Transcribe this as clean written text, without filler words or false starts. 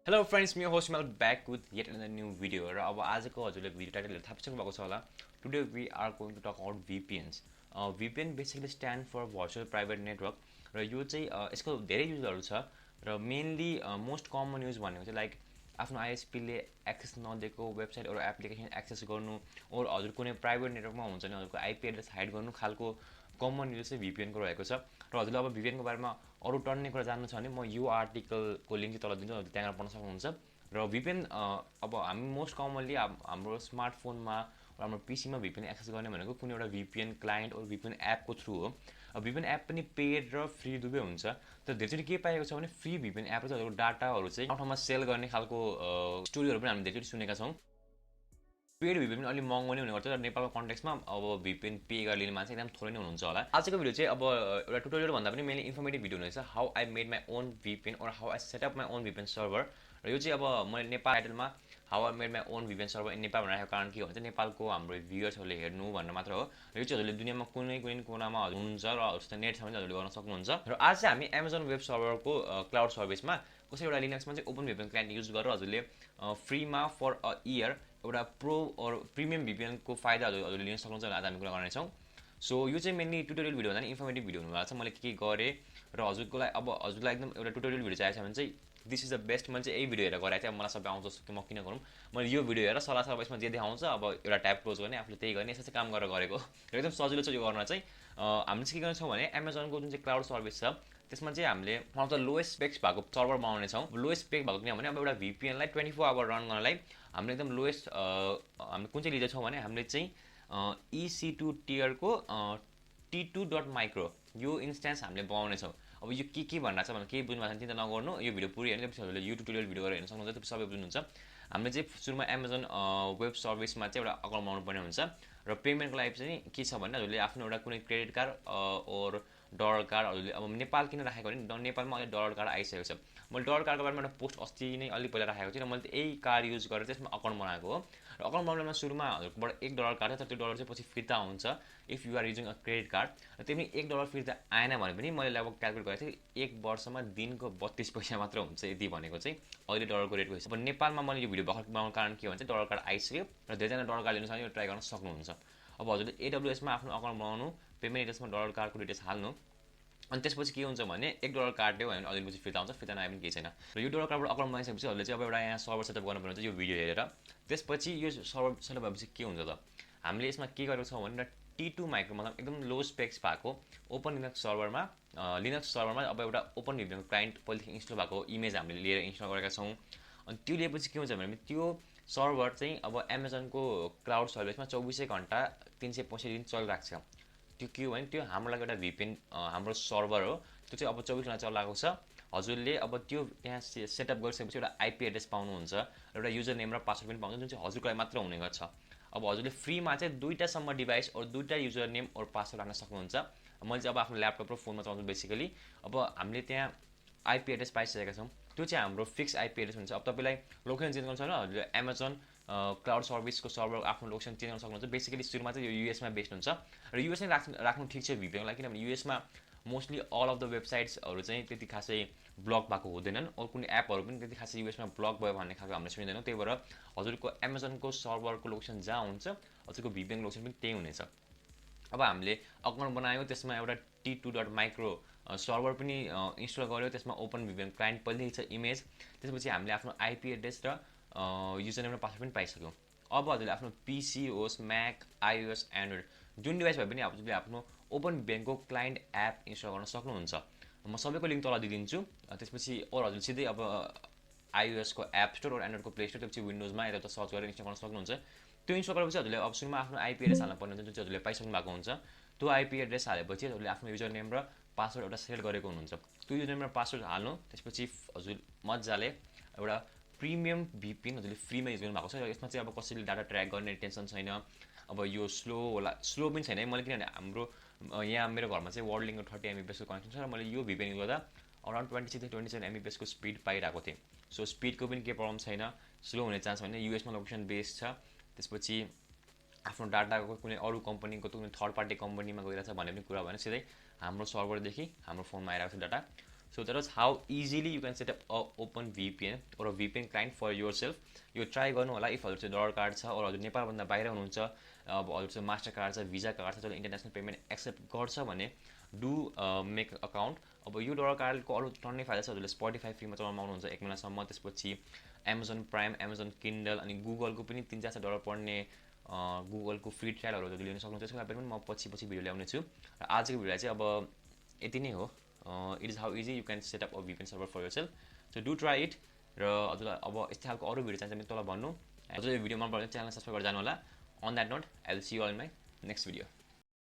Hello friends, me host Mel back with yet another new video. र अब आजको हजुरले भिडियो टाइटलले थाहा पाइसक्नु भएको छ होला. Today we are going to talk about VPNs. VPN basically stand for Virtual Private Network र यो चाहिँ यसको धेरै युजहरू छ र मेनली मोस्ट कमन युज भनेको चाहिँ लाइक आफ्नो आइएसपीले एक्सेस नदिएको वेबसाइट अरू एप्लिकेसन एक्सेस गर्नु ओर हजुर कुनै प्राइभेट नेटवर्कमा हुन्छ नि हजुरको आइपी एड्रेस हाइड गर्नु खालको कमन युज चाहिँ VPNको रहेको छ र हजुरले अब VPNको बारेमा अरू टन्ने कुरा जान्नु छ भने म यो आर्टिकलको लिङ्क चाहिँ तल दिन्छु हजुर त्यहाँबाट पढ्न सक्नुहुन्छ र VPN अब हामी मोस्ट कमनली हाम्रो स्मार्टफोनमा हाम्रो पीसीमा VPN एक्सेस गर्ने भनेको कुनै एउटा VPN क्लाइन्ट अर VPN एपको थ्रु हो VPN एप पनि पेड र फ्री दुवै हुन्छ तर धेरैचोटि के पाएको छ भने फ्री VPN एप र हजुरको डाटाहरू चाहिँ ठाउँमा सेल गर्ने खालको स्टोरीहरू पनि हामीले धेरैचोटि सुनेका छौँ पेड VPN पनि अलिक महँगो नै हुने गर्छ र नेपालको कन्टेक्समा अब VPN पे गरेर लिने मान्छे एकदम थोरै नै हुनुहुन्छ होला आजको भिडियो चाहिँ अब एउटा ट्युटोरियल भन्दा पनि मेनली इन्फर्मेटिभ भिडियो हुनेछ how I made my own VPN और how I set up my own VPN server र यो चाहिँ अब मैले नेपाल टाइटलमा how I made my own VPN server in Nepal भनेर राखेको कारण के भन्छ नेपालको हाम्रो भ्युअर्सहरूले हेर्नु भनेर मात्र हो र यो चाहिँ हजुरले दुनियाँमा कुनै कुनै कुनामा हुनुहुन्छ र हजुरसित नेट छ भने हजुरले गर्न सक्नुहुन्छ र आज चाहिँ हामी एमाजोन वेब सर्भरको क्लाउड सर्भिसमा कसै एउटा लिनक्समा चाहिँ ओपन VPN क्लाइन्ट युज गरेर हजुरले फ्रीमा फर अ इयर एउटा प्रो और प्रिमियम VPNको फाइदा हजुरले लिन सक्नुहुन्छ आज हामी कुरा गर्नेछौँ सो यो चाहिँ मेनली ट्युटोरियल भिडियो भन्दा नि इन्फर्मेटिभ भिडियो हुनुभएको छ मैले के गरेँ र हजुरको लागि अब हजुरलाई एकदम एउटा ट्युटोरियल भिडियो चाहिएको छ भने चाहिँ दिस इज द बेस्ट मैले चाहिँ यही भिडियो हेरेर गरेको थिएँ मलाई सबै आउँछ जस्तो कि म किन गरौँ मैले यो भिडियो हेरेर सल्लाह यसमा जे देखाउँछ अब एउटा ट्याब क्लोज गर्ने आफूले त्यही गर्ने यस्तो चाहिँ काम गरेर गरेको र एकदम सजिलो छ यो गर्न चाहिँ हामीले चाहिँ के गर्छौँ भने एमाजोनको जुन चाहिँ क्लाउड सर्भिस छ त्यसमा चाहिँ हामीले त लोएस्ट स्पेक्स भएको सर्भर बनाउनेछौँ लोएस्ट स्पेक भएको किनभने अब एउटा VPNलाई 24 आवर रन गर्नलाई हामीले एकदम लोएस्ट हामीले कुन चाहिँ लिँदैछौँ भने हामीले चाहिँ EC2 टियरको T2.micro यो इन्स्टेन्स हामीले बनाउनेछौँ अब यो के भनिरहेको छ भने केही बुझ्नु भएको छ चिन्ता नगर्नु यो भिडियो पुरै हेर्नु त्यसपछि हजुरले यो ट्युटोरियल भिडियो गरेर हेर्न सक्नुहुन्छ त्यो सबै बुझ्नुहुन्छ हामीले चाहिँ सुरुमा एमाजोन वेब सर्भिसमा चाहिँ एउटा अकाउन्ट बनाउनु पर्ने हुन्छ र पेमेन्टको लागि चाहिँ के छ भने हजुरले आफ्नो एउटा कुनै क्रेडिट कार्ड और डलर कार्ड हजुरले अब नेपाल किन राखेको भने नेपालमा अहिले डलर कार्ड आइसकेको छ मैले डलर कार्डको बारेमा एउटा पोस्ट अस्ति नै अलिक पहिला राखेको थिएँ र मैले यही कार्ड युज गरेर त्यसमा अकाउन्ट बनाएको हो र अकाउन्ट बनाउनमा सुरुमा हजुरकोबाट $1 काट्छ तर त्यो डलर चाहिँ पछि फिर्ता हुन्छ if you are using a credit card र त्यो पनि $1 फिर्ता आएन भने पनि मैले लगभग क्यालकुलेट गरेको थिएँ एक वर्षमा दिनको 32 पैसा मात्र हुन्छ यदि भनेको चाहिँ अहिले डलरको रेटको हिसाब अब नेपालमा मैले यो भिडियो भर्खर बनाउनु कारण के भन्छ डलर कार्ड आइसक्यो र धेरैजना डलर कार्ड लिनु छ भने यो ट्राई गर्न सक्नुहुन्छ अब हजुरले AWSमा आफ्नो अकाउन्ट बनाउनु पेमेन्ट एड्रेसमा डलर कार्डको डिटेल्स हाल्नु अनि त्यसपछि के हुन्छ भने $1 काट्यो भने अलिक पछि फिर्ता हुन्छ फिर्ता नआए पनि केही छैन र यो डलर कार्डबाट अकाउन्ट बनाइसकेपछि हजुरले चाहिँ अब एउटा यहाँ सर्भर सेटअप गर्नुपर्ने हुन्छ यो भिडियो हेरेर त्यसपछि यो सर्भर सेटअप भएपछि के हुन्छ त हामीले यसमा के गरेको छौँ भने T2 माइक्रो मतलब एकदम लो स्पेक्स भएको ओपन लिनक्स सर्भरमा अब एउटा ओपन VPN क्लाइन्ट पहिलेदेखि इन्स्टल भएको इमेज हामीले लिएर इन्स्टल गरेका छौँ अनि त्यो लिएपछि के हुन्छ भने त्यो सर्भर चाहिँ अब एमाजोनको क्लाउड सर्भिसमा 24 घन्टा 365 दिन चलिरहेको छ त्यो के हो भने त्यो हाम्रो लागि एउटा VPN हाम्रो सर्भर हो त्यो चाहिँ अब 24 घन्टा चलाएको छ हजुरले अब त्यो त्यहाँ सेटअप गरिसकेपछि एउटा आइपी एड्रेस पाउनुहुन्छ र एउटा युजर नेम र पासवर्ड पनि पाउनुहुन्छ जुन चाहिँ हजुरको लागि मात्र हुने गर्छ अब हजुरले फ्रीमा चाहिँ दुईटासम्म डिभाइस और दुईटा युजर नेम और पासवर्ड राख्न सक्नुहुन्छ मैले चाहिँ अब आफ्नो ल्यापटप र फोनमा चलाउँछु बेसिकली अब हामीले त्यहाँ आइपी एड्रेस पाइसकेका छौँ त्यो चाहिँ हाम्रो फिक्स आइपी एड्रेस हुन्छ अब तपाईँलाई लोकेसन चेन्ज गर्नु छ भने हजुरले एमाजोन क्लाउड सर्भिसको सर्भर आफ्नो लोकेसन चेन्ज गर्न सक्नुहुन्छ बेसिकली सुरुमा चाहिँ यो युएसमा बेस्ड हुन्छ र युएस नै राख्नु ठिक छ VPNको लागि किनभने युएसमा मोस्टली अल अफ द वेबसाइट्सहरू चाहिँ त्यति खासै ब्लक भएको हुँदैनन् अरू कुनै एपहरू पनि त्यति खासै युएसमा ब्लक भयो भन्ने खालको हामीले सुनिँदैनौँ त्यही भएर हजुरको एमाजोनको सर्भरको लोकेसन जहाँ हुन्छ हजुरको VPN लोकेसन पनि त्यही हुनेछ अब हामीले अकाउन्ट बनायो त्यसमा एउटा T2.micro सर्भर पनि इन्स्टल गर्यो त्यसमा ओपन VPN क्लाइन्ट पहिलेदेखि छ इमेज त्यसपछि हामीले आफ्नो आइपी एड्रेस र युजर नेम र पासवर्ड पनि पाइसक्यौँ अब हजुरले आफ्नो PC होस् म्याक iOS एन्ड्रोइड जुन डिभाइस भए पनि हजुरले आफ्नो ओपन VPNको क्लाइन्ट एप इन्स्टल गर्न सक्नुहुन्छ म सबैको लिङ्क तल दिइदिन्छु त्यसपछि अरू हजुरले सिधै अब iOSको एप स्टोर र एन्ड्रोइडको प्ले स्टोर त्यसपछि विन्डोजमा यता सर्च गरेर इन्स्टल गर्न सक्नुहुन्छ त्यो इन्स्टल गरेपछि हजुरले अब सुरुमा आफ्नो आइपी एड्रेस हाल्नु पर्ने हुन्छ जुन चाहिँ हजुरले पाइसक्नु भएको हुन्छ त्यो आइपी एड्रेस हालेपछि हजुरले आफ्नो युजर नेम र पासवर्ड एउटा सेट गरेको हुनुहुन्छ त्यो युजर नेम र पासवर्ड हाल्नु त्यसपछि हजुर मजाले एउटा प्रिमियम VPN हजुरले फ्रीमा युज गर्नुभएको छ र यसमा चाहिँ अब कसैले डाटा ट्र्याक गर्ने टेन्सन छैन अब यो स्लो पनि छैन है मैले किनभने हाम्रो यहाँ मेरो घरमा चाहिँ वर्ल्ड लिङ्कको 30 Mbps को कनेक्सन छ र मैले यो VPN युज गर्दा अराउन्ड 26-27 Mbps को स्पिड पाइरहेको थिएँ सो स्पिडको पनि केही प्रब्लम छैन स्लो हुने चान्स छैन युएसमा लोकेसन बेस छ त्यसपछि आफ्नो डाटाको कुनै अरू कम्पनीको कुनै थर्ड पार्टी कम्पनीमा गइरहेछ भन्ने पनि कुरा भएन सिधै हाम्रो सर्भरदेखि हाम्रो फोनमा आइरहेको छ data So that was how easily you can set up a open VPN or a VPN client for yourself. You try गर्नु होला if हजुर चाहिँ डलर कार्ड छ or हजुर नेपालभन्दा बाहिर हुनुहुन्छ, अब हजुर चाहिँ मास्टर कार्ड छ, भिजा कार्ड छ, जसले इन्टरनेसनल पेमेन्ट एक्सेप्ट गर्छ भने डु मेक अकाउन्ट. अब यो डलर कार्डको अरू टन्नै फाइदा छ. हजुरले स्पोटिफाई फ्रीमा चलाउनु पाउनुहुन्छ 1 महिनासम्म. त्यसपछि एमाजोन प्राइम, एमाजोन किन्डल अनि गुगलको पनि $3-4 पर्ने गुगलको फ्री ट्रायलहरू हजुरले लिन सक्नुहुन्छ. त्यसको लागि पनि म पछि भिडियो ल्याउने छु. र आजको भिडियो चाहिँ अब यति नै हो. It is how easy you can set up a VPN server for yourself. So do try it. र हजुरलाई अब यस्तै खालको अरू भिडियो चाहिन्छ भने तल भन्नु. हजुर यो भिडियो मन पऱ्यो भने च्यानल सब्स्क्राइब गरेर जानु होला. On that note, I will see you all in my next video.